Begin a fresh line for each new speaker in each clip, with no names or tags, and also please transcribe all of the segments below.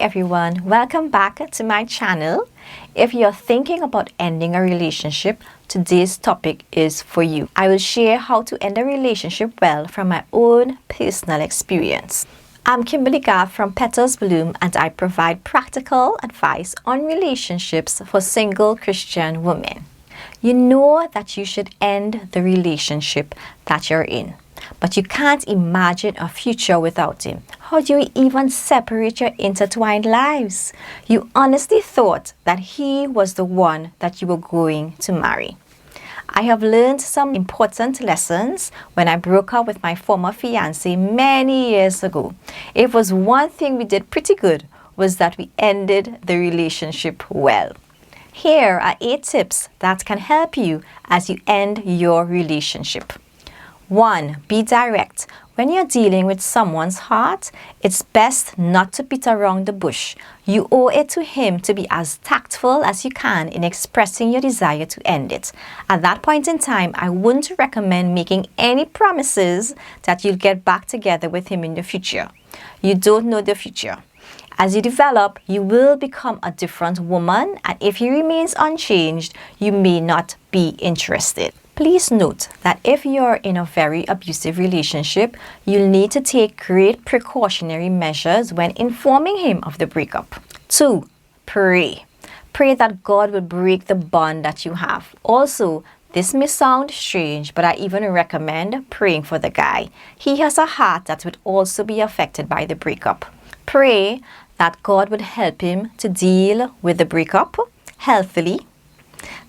everyone, welcome back to my channel. If you're thinking about ending a relationship, today's topic is for you. I will share how to end a relationship well from my own personal experience. I'm Kimberly Garth from Petals and I provide practical advice on relationships for single Christian women. You know that you should end the relationship that you're in, but you can't imagine a future without him. How do you even separate your intertwined lives? You honestly thought that he was the one that you were going to marry. I have learned some important lessons when I broke up with my former fiancé many years ago. It was one thing we did pretty good, was that we ended the relationship well. Here are 8 tips that can help you as you end your relationship. 1. Be direct. When you're dealing with someone's heart, it's best not to beat around the bush. You owe it to him to be as tactful as you can in expressing your desire to end it. At that point in time, I wouldn't recommend making any promises that you'll get back together with him in the future. You don't know the future. As you develop, you will become a different woman, and if he remains unchanged, you may not be interested. Please note that if you're in a very abusive relationship, you'll need to take great precautionary measures when informing him of the breakup. 2. Pray. Pray that God will break the bond that you have. Also, this may sound strange, but I even recommend praying for the guy. He has a heart that would also be affected by the breakup. Pray that God would help him to deal with the breakup healthily,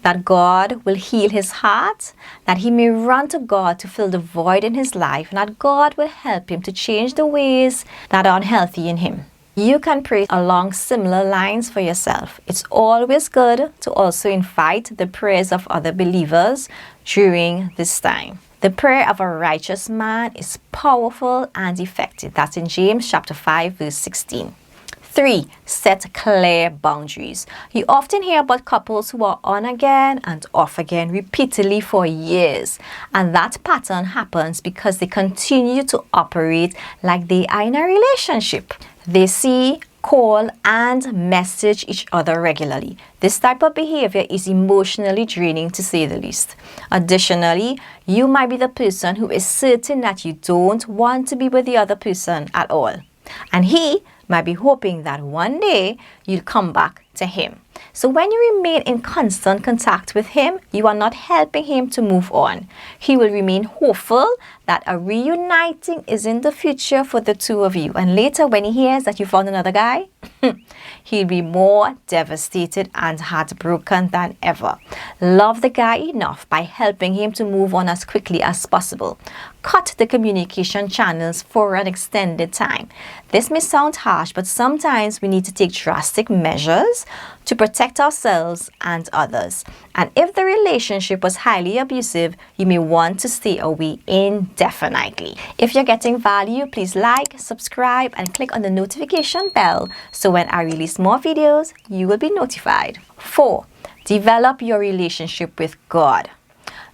that God will heal his heart, that he may run to God to fill the void in his life, and that God will help him to change the ways that are unhealthy in him. You can pray along similar lines for yourself. It's always good to also invite the prayers of other believers during this time. The prayer of a righteous man is powerful and effective. That's in James chapter 5, verse 16. 3. Set clear boundaries. You often hear about couples who are on again and off again repeatedly for years. And that pattern happens because they continue to operate like they are in a relationship. They see, call, and message each other regularly. This type of behavior is emotionally draining, to say the least. Additionally, you might be the person who is certain that you don't want to be with the other person at all. And he might be hoping that one day you'll come back to him. So when you remain in constant contact with him, you are not helping him to move on. He will remain hopeful that a reuniting is in the future for the two of you. And later, when he hears that you found another guy, he'll be more devastated and heartbroken than ever. Love the guy enough by helping him to move on as quickly as possible. Cut the communication channels for an extended time. This may sound harsh, but sometimes we need to take drastic measures to protect ourselves and others. And if the relationship was highly abusive, you may want to stay away indefinitely. If you're getting value, please like, subscribe, and click on the notification bell so when I release more videos, you will be notified. 4. Develop your relationship with God.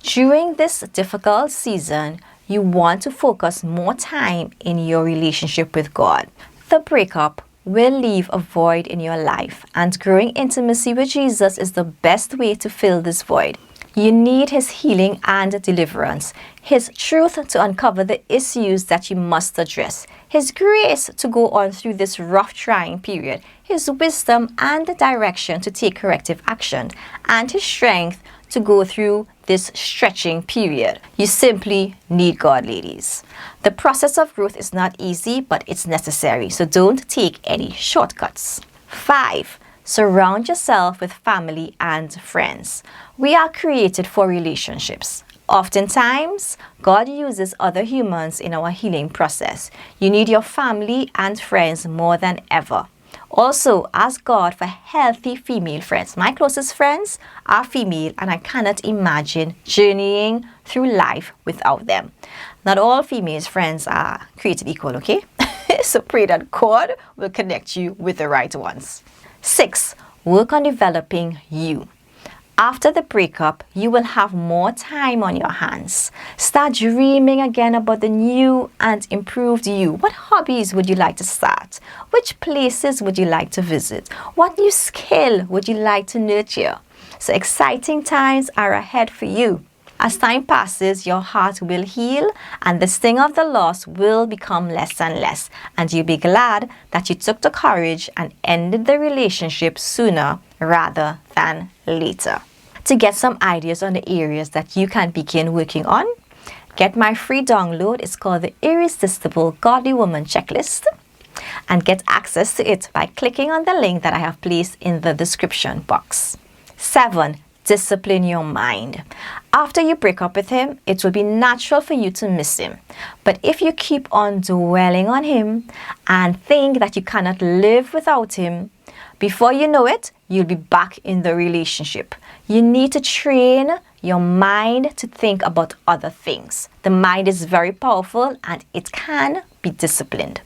During this difficult season, you want to focus more time in your relationship with God. The breakup will leave a void in your life, and growing intimacy with Jesus is the best way to fill this void. You need his healing and deliverance, his truth to uncover the issues that you must address, his grace to go on through this rough trying period, his wisdom and the direction to take corrective action, and his strength to go through this stretching period. You simply need God, ladies. The process of growth is not easy, but it's necessary, so don't take any shortcuts. 5. Surround yourself with family and friends. We are created for relationships. Oftentimes, God uses other humans in our healing process. You need your family and friends more than ever. Also, ask God for healthy female friends. My closest friends are female, and I cannot imagine journeying through life without them. Not all female friends are created equal, okay? So pray that God will connect you with the right ones. 6. Work on developing you. After the breakup, you will have more time on your hands. Start dreaming again about the new and improved you. What hobbies would you like to start? Which places would you like to visit? What new skill would you like to nurture? So exciting times are ahead for you. As time passes, your heart will heal and the sting of the loss will become less and less. And you'll be glad that you took the courage and ended the relationship sooner rather than later. To get some ideas on the areas that you can begin working on, get my free download. It's called the Irresistible Godly Woman Checklist. And get access to it by clicking on the link that I have placed in the description box. 7. Discipline your mind. After you break up with him, it will be natural for you to miss him. But if you keep on dwelling on him and think that you cannot live without him, before you know it, you'll be back in the relationship. You need to train your mind to think about other things. The mind is very powerful and it can be disciplined.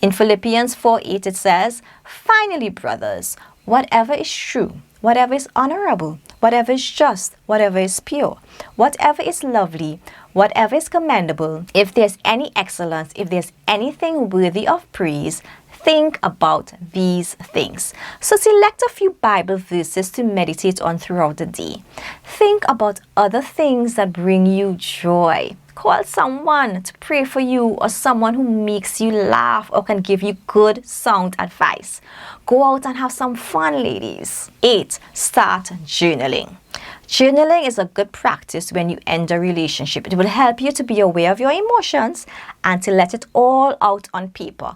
In Philippians 4:8 it says, "Finally, brothers, whatever is true, whatever is honorable, whatever is just, whatever is pure, whatever is lovely, whatever is commendable, if there's any excellence, if there's anything worthy of praise, think about these things." So select a few Bible verses to meditate on throughout the day. Think about other things that bring you joy. Call someone to pray for you or someone who makes you laugh or can give you good sound advice. Go out and have some fun, ladies. 8. Start journaling. Journaling is a good practice when you end a relationship. It will help you to be aware of your emotions and to let it all out on paper.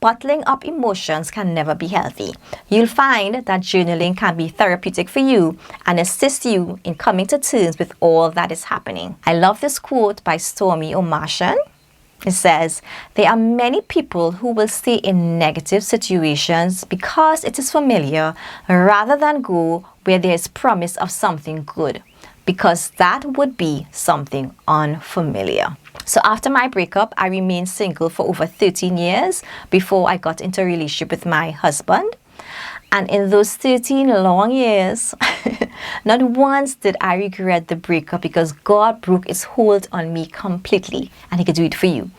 Bottling up emotions can never be healthy. You'll find that journaling can be therapeutic for you and assist you in coming to terms with all that is happening. I love this quote by Stormy O'Martian. It says, "There are many people who will stay in negative situations because it is familiar rather than go where there is promise of something good, because that would be something unfamiliar." So after my breakup, I remained single for over 13 years before I got into a relationship with my husband. And in those 13 long years, not once did I regret the breakup because God broke his hold on me completely, and he could do it for you.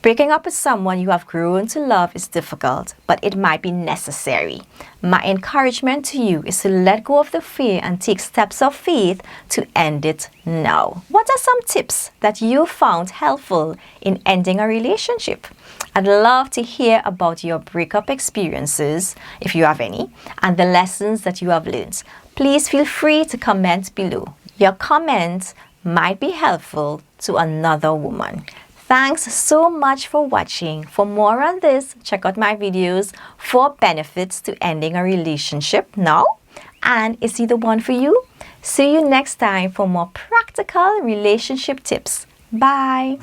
Breaking up with someone you have grown to love is difficult, but it might be necessary. My encouragement to you is to let go of the fear and take steps of faith to end it now. What are some tips that you found helpful in ending a relationship? I'd love to hear about your breakup experiences, if you have any, and the lessons that you have learned. Please feel free to comment below. Your comments might be helpful to another woman. Thanks so much for watching. For more on this, check out my videos, 4 benefits to ending a relationship now. And is he the one for you? See you next time for more practical relationship tips. Bye.